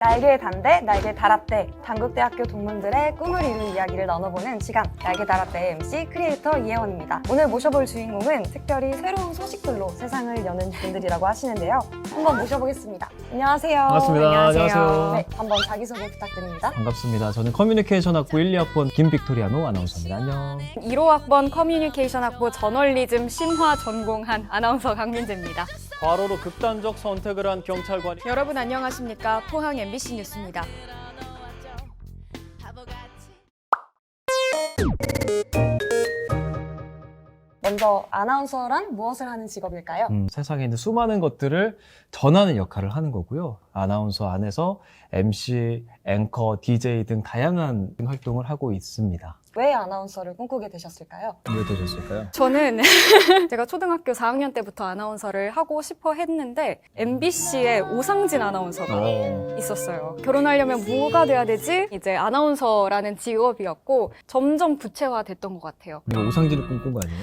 날개 단대, 날개 달았대. 단국대학교 동문들의 꿈을 이룬 이야기를 나눠보는 시간, 날개 달았대의 MC 크리에이터 이혜원입니다. 오늘 모셔볼 주인공은 특별히 새로운 소식들로 세상을 여는 분들이라고 하시는데요. 한번 모셔보겠습니다. 안녕하세요. 반갑습니다. 안녕하세요. 네, 한번 자기소개 부탁드립니다. 반갑습니다. 저는 커뮤니케이션 학부 1, 2학번 김빅토리아노 아나운서입니다. 안녕. 1호학번 커뮤니케이션 학부 저널리즘 심화 전공한 아나운서 강민재입니다. 과로로 극단적 선택을 한 경찰관이 여러분 안녕하십니까? 포항 MBC 뉴스입니다. 먼저 아나운서란 무엇을 하는 직업일까요? 세상에 있는 수많은 것들을 전하는 역할을 하는 거고요. 아나운서 안에서 MC, 앵커, DJ 등 다양한 활동을 하고 있습니다. 왜 아나운서를 꿈꾸게 되셨을까요? 왜 되셨을까요? 저는 제가 초등학교 4학년 때부터 아나운서를 하고 싶어 했는데 MBC에 오상진 아나운서가 있었어요. 결혼하려면 뭐가 돼야 되지? 이제 아나운서라는 직업이었고 점점 구체화됐던 것 같아요. 우리가 오상진을 꿈꾼 거 아니에요?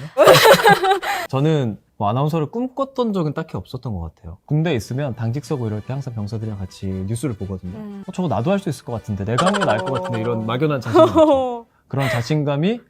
저는 뭐 아나운서를 꿈꿨던 적은 딱히 없었던 것 같아요. 군대에 있으면 당직 서고 이럴 때 항상 병사들이랑 같이 뉴스를 보거든요. 저거 나도 할 수 있을 것 같은데, 내가 하면 나을 것 같은데, 이런 막연한 자신감 있죠. 그런 자신감이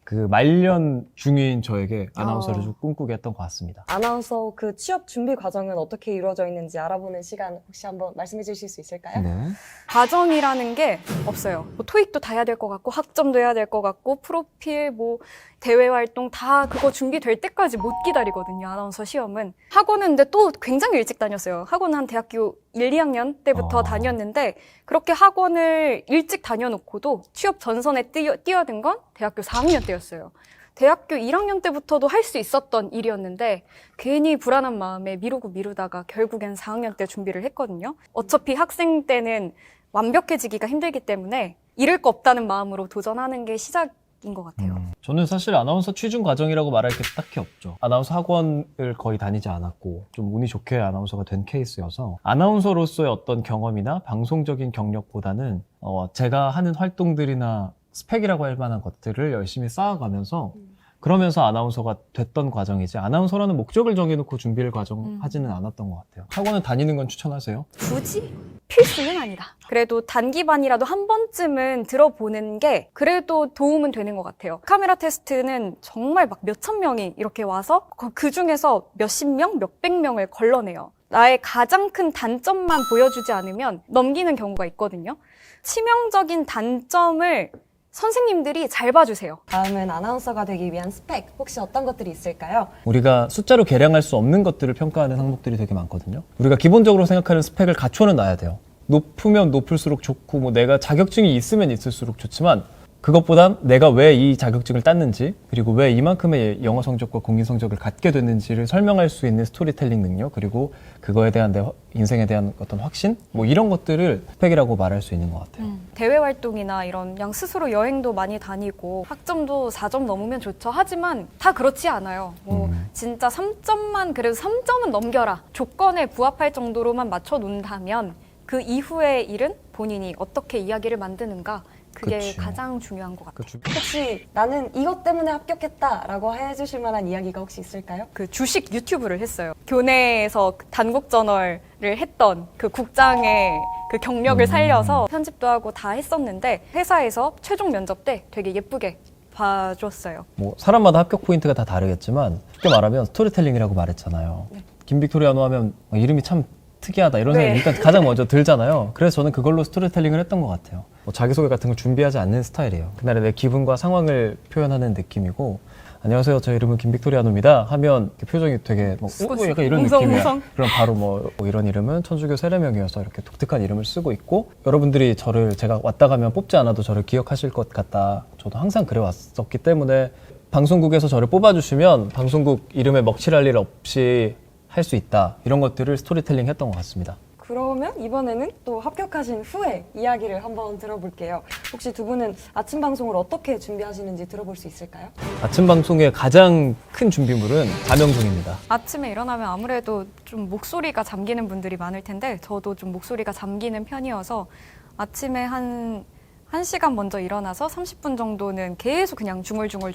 그 말년 중인 저에게 아나운서를 좀 꿈꾸게 했던 것 같습니다. 아나운서 그 취업 준비 과정은 어떻게 이루어져 있는지 알아보는 시간 혹시 한번 말씀해 주실 수 있을까요? 네. 과정이라는 게 없어요. 뭐 토익도 다 해야 될 것 같고 학점도 해야 될 것 같고 프로필 뭐 대외 활동 다 그거 준비될 때까지 못 기다리거든요. 아나운서 시험은. 학원은 근데 또 굉장히 일찍 다녔어요. 학원은 한 대학교 1, 2학년 때부터 다녔는데 그렇게 학원을 일찍 다녀놓고도 취업 전선에 뛰어든 건 대학교 4학년 때였어요. 대학교 1학년 때부터도 할 수 있었던 일이었는데 괜히 불안한 마음에 미루다가 결국엔 4학년 때 준비를 했거든요. 어차피 학생 때는 완벽해지기가 힘들기 때문에 잃을 거 없다는 마음으로 도전하는 게 시작인 것 같아요. 저는 사실 아나운서 취준 과정이라고 말할 게 딱히 없죠. 아나운서 학원을 거의 다니지 않았고 좀 운이 좋게 아나운서가 된 케이스여서 아나운서로서의 어떤 경험이나 방송적인 경력보다는 제가 하는 활동들이나 스펙이라고 할 만한 것들을 열심히 쌓아가면서 그러면서 아나운서가 됐던 과정이지, 아나운서라는 목적을 정해놓고 준비를 하지는 않았던 것 같아요. 학원을 다니는 건 추천하세요? 굳이 필수는 아니다. 그래도 단기반이라도 한 번쯤은 들어보는 게 그래도 도움은 되는 것 같아요. 카메라 테스트는 정말 막 몇천 명이 이렇게 와서 그 중에서 몇십 명, 몇백 명을 걸러내요. 나의 가장 큰 단점만 보여주지 않으면 넘기는 경우가 있거든요. 치명적인 단점을 선생님들이 잘 봐주세요. 다음은 아나운서가 되기 위한 스펙, 혹시 어떤 것들이 있을까요? 우리가 숫자로 계량할 수 없는 것들을 평가하는 항목들이 되게 많거든요. 우리가 기본적으로 생각하는 스펙을 갖춰는 놔야 돼요. 높으면 높을수록 좋고, 뭐 내가 자격증이 있으면 있을수록 좋지만 그것보단 내가 왜 이 자격증을 땄는지, 그리고 왜 이만큼의 영어 성적과 공인 성적을 갖게 됐는지를 설명할 수 있는 스토리텔링 능력, 그리고 그거에 대한 내 인생에 대한 어떤 확신, 뭐 이런 것들을 스펙이라고 말할 수 있는 것 같아요. 대외 활동이나 이런 그냥 스스로 여행도 많이 다니고 학점도 4점 넘으면 좋죠. 하지만 다 그렇지 않아요. 뭐 진짜 3점만, 그래도 3점은 넘겨라. 조건에 부합할 정도로만 맞춰 놓는다면 그 이후의 일은 본인이 어떻게 이야기를 만드는가, 그게 그치. 가장 중요한 것 같아요. 혹시 나는 이것 때문에 합격했다라고 해주실 만한 이야기가 혹시 있을까요? 그 주식 유튜브를 했어요. 교내에서 단국저널을 했던 그 국장의 그 경력을 살려서 편집도 하고 다 했었는데 회사에서 최종 면접 때 되게 예쁘게 봐줬어요. 뭐 사람마다 합격 포인트가 다 다르겠지만 쉽게 말하면 스토리텔링이라고 말했잖아요. 김빅토리아노 하면 이름이 참 특이하다 이런 생각이 일단 가장 먼저 들잖아요. 그래서 저는 그걸로 스토리텔링을 했던 것 같아요. 뭐 자기소개 같은 걸 준비하지 않는 스타일이에요. 그날의 내 기분과 상황을 표현하는 느낌이고, 안녕하세요, 저 이름은 김빅토리아노입니다 하면 표정이 되게 뭐 약간 이런 느낌이야. 그럼 바로 뭐 이런 이름은 천주교 세례명이어서 이렇게 독특한 이름을 쓰고 있고, 여러분들이 제가 왔다 가면 뽑지 않아도 저를 기억하실 것 같다. 저도 항상 그래 왔었기 때문에 방송국에서 저를 뽑아주시면 방송국 이름에 먹칠할 일 없이 할 수 있다, 이런 것들을 스토리텔링 했던 것 같습니다. 그러면 이번에는 또 합격하신 후에 이야기를 한번 들어볼게요. 혹시 두 분은 아침 방송을 어떻게 준비하시는지 들어볼 수 있을까요? 아침 방송의 가장 큰 준비물은 자명종입니다. 아침에 일어나면 아무래도 좀 목소리가 잠기는 분들이 많을 텐데 저도 좀 목소리가 잠기는 편이어서 아침에 한 1시간 먼저 일어나서 30분 정도는 계속 그냥 중얼중얼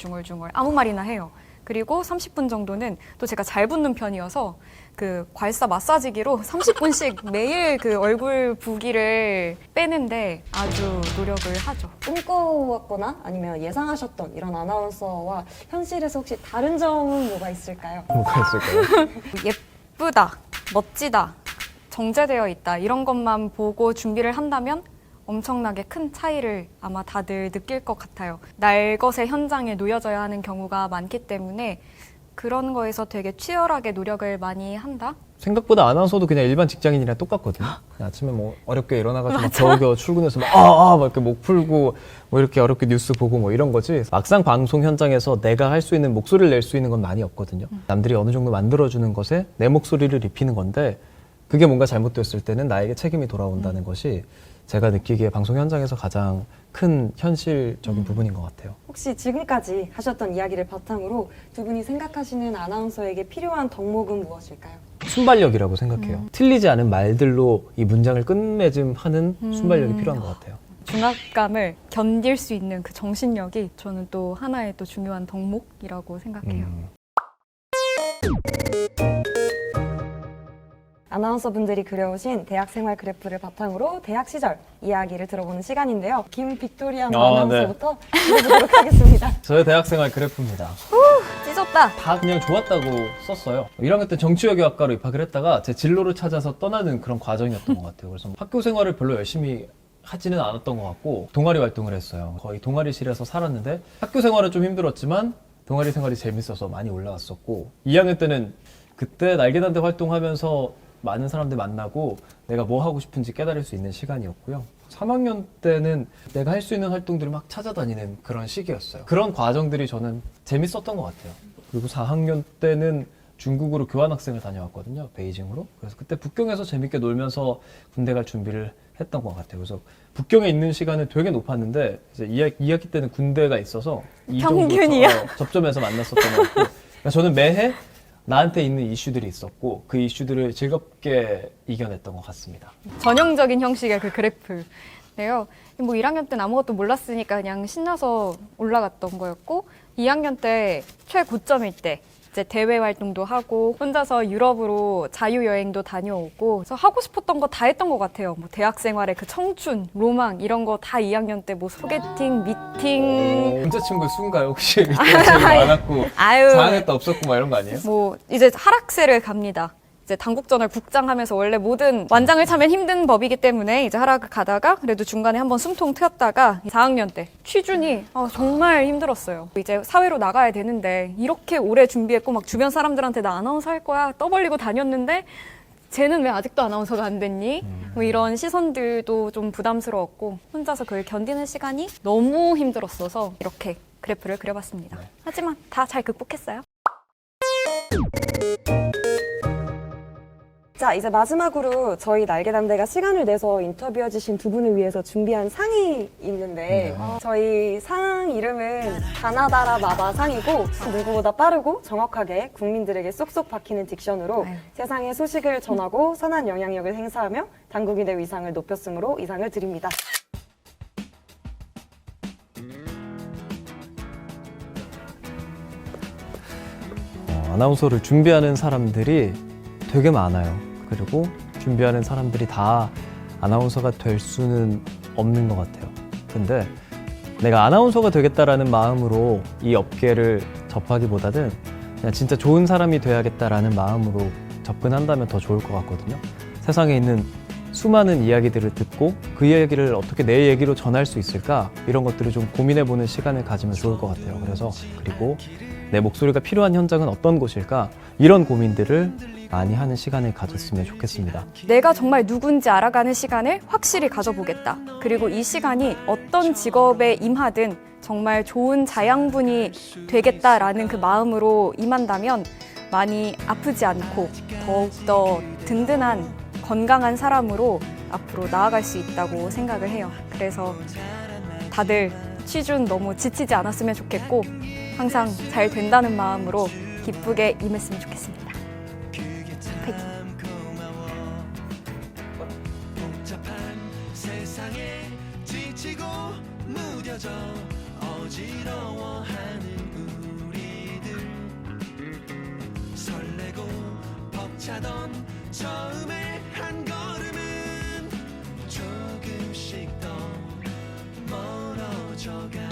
아무 말이나 해요. 그리고 30분 정도는 또 제가 잘 붓는 편이어서 그 괄사 마사지기로 30분씩 매일 그 얼굴 부기를 빼는데 아주 노력을 하죠. 꿈꿔왔거나 아니면 예상하셨던 이런 아나운서와 현실에서 혹시 다른 점은 뭐가 있을까요? 뭐가 있을까요? 예쁘다, 멋지다, 정제되어 있다 이런 것만 보고 준비를 한다면 엄청나게 큰 차이를 아마 다들 느낄 것 같아요. 날것의 현장에 놓여져야 하는 경우가 많기 때문에 그런 거에서 되게 치열하게 노력을 많이 한다? 생각보다 아나운서도 그냥 일반 직장인이랑 똑같거든요. 그냥 아침에 뭐 어렵게 일어나가지고 막 겨우겨우 출근해서 막 이렇게 목 풀고 뭐 이렇게 어렵게 뉴스 보고 뭐 이런 거지. 막상 방송 현장에서 내가 할 수 있는 목소리를 낼 수 있는 건 많이 없거든요. 남들이 어느 정도 만들어주는 것에 내 목소리를 입히는 건데 그게 뭔가 잘못됐을 때는 나에게 책임이 돌아온다는 것이 제가 느끼기에 방송 현장에서 가장 큰 현실적인 부분인 것 같아요. 혹시 지금까지 하셨던 이야기를 바탕으로 두 분이 생각하시는 아나운서에게 필요한 덕목은 무엇일까요? 순발력이라고 생각해요. 틀리지 않은 말들로 이 문장을 끝맺음하는 순발력이 필요한 것 같아요. 중압감을 견딜 수 있는 그 정신력이 저는 또 하나의 또 중요한 덕목이라고 생각해요. 아나운서 분들이 그려오신 대학 생활 그래프를 바탕으로 대학 시절 이야기를 들어보는 시간인데요. 김빅토리아 아나운서부터 들어보도록 하겠습니다. 저의 대학생활 그래프입니다. 찢었다! 다 그냥 좋았다고 썼어요. 1학년 때 정치외교학과로 입학을 했다가 제 진로를 찾아서 떠나는 그런 과정이었던 것 같아요. 그래서 학교 생활을 별로 열심히 하지는 않았던 것 같고 동아리 활동을 했어요. 거의 동아리실에서 살았는데 학교 생활은 좀 힘들었지만 동아리 생활이 재밌어서 많이 올라왔었고 2학년 때는 그때 날개단대 활동하면서 많은 사람들 만나고 내가 뭐 하고 싶은지 깨달을 수 있는 시간이었고요. 3학년 때는 내가 할 수 있는 활동들을 막 찾아다니는 그런 시기였어요. 그런 과정들이 저는 재밌었던 것 같아요. 그리고 4학년 때는 중국으로 교환학생을 다녀왔거든요. 베이징으로. 그래서 그때 북경에서 재밌게 놀면서 군대 갈 준비를 했던 것 같아요. 그래서 북경에 있는 시간은 되게 높았는데 이제 2학기 때는 군대가 있어서 이 정도 평균이야? 접점에서 만났었던 것 같고 그러니까 저는 매해 나한테 있는 이슈들이 있었고 그 이슈들을 즐겁게 이겨냈던 것 같습니다. 전형적인 형식의 그 그래프인데요. 뭐 1학년 때는 아무것도 몰랐으니까 그냥 신나서 올라갔던 거였고 2학년 때 최고점일 때 이제 대외 활동도 하고 혼자서 유럽으로 자유여행도 다녀오고 그래서 하고 싶었던 거 다 했던 것 같아요. 뭐 대학 생활의 그 청춘, 로망 이런 거 다 2학년 때 뭐 소개팅, 미팅 남자친구 수인가요? 혹시 남자친구 많았고 아유 4학년 때 없었고 막 이런 거 아니에요? 뭐 이제 하락세를 갑니다. 이제 당국전을 국장하면서 원래 모든 완장을 차면 힘든 법이기 때문에 이제 하락을 가다가 그래도 중간에 한번 숨통 트였다가 4학년 때 취준이 정말 힘들었어요. 이제 사회로 나가야 되는데 이렇게 오래 준비했고 막 주변 사람들한테 나 아나운서 할 거야 떠벌리고 다녔는데 쟤는 왜 아직도 아나운서가 안 됐니? 뭐 이런 시선들도 좀 부담스러웠고 혼자서 그걸 견디는 시간이 너무 힘들었어서 이렇게 그래프를 그려봤습니다. 하지만 다 잘 극복했어요. 자, 이제 마지막으로 저희 날개단대가 시간을 내서 인터뷰해 주신 두 분을 위해서 준비한 상이 있는데 저희 상 이름은 가나다라 마바상이고 누구보다 빠르고 정확하게 국민들에게 쏙쏙 박히는 딕션으로 세상의 소식을 전하고 선한 영향력을 행사하며 당국인의 위상을 높였으므로 이 상을 드립니다. 아나운서를 준비하는 사람들이 되게 많아요. 그리고 준비하는 사람들이 다 아나운서가 될 수는 없는 것 같아요. 근데 내가 아나운서가 되겠다라는 마음으로 이 업계를 접하기보다는 그냥 진짜 좋은 사람이 돼야겠다라는 마음으로 접근한다면 더 좋을 것 같거든요. 세상에 있는 수많은 이야기들을 듣고 그 이야기를 어떻게 내 얘기로 전할 수 있을까? 이런 것들을 좀 고민해보는 시간을 가지면 좋을 것 같아요. 그리고 내 목소리가 필요한 현장은 어떤 곳일까? 이런 고민들을 많이 하는 시간을 가졌으면 좋겠습니다. 내가 정말 누군지 알아가는 시간을 확실히 가져보겠다. 그리고 이 시간이 어떤 직업에 임하든 정말 좋은 자양분이 되겠다라는 그 마음으로 임한다면 많이 아프지 않고 더욱더 든든한 건강한 사람으로 앞으로 나아갈 수 있다고 생각을 해요. 그래서 다들 취준 너무 지치지 않았으면 좋겠고 항상 잘 된다는 마음으로 기쁘게 임했으면 좋겠습니다. 파이팅! 세상에 지치고 무뎌져 어지러워하는 우리들 차던 처음의 한 걸음은 조금씩 더 멀어져가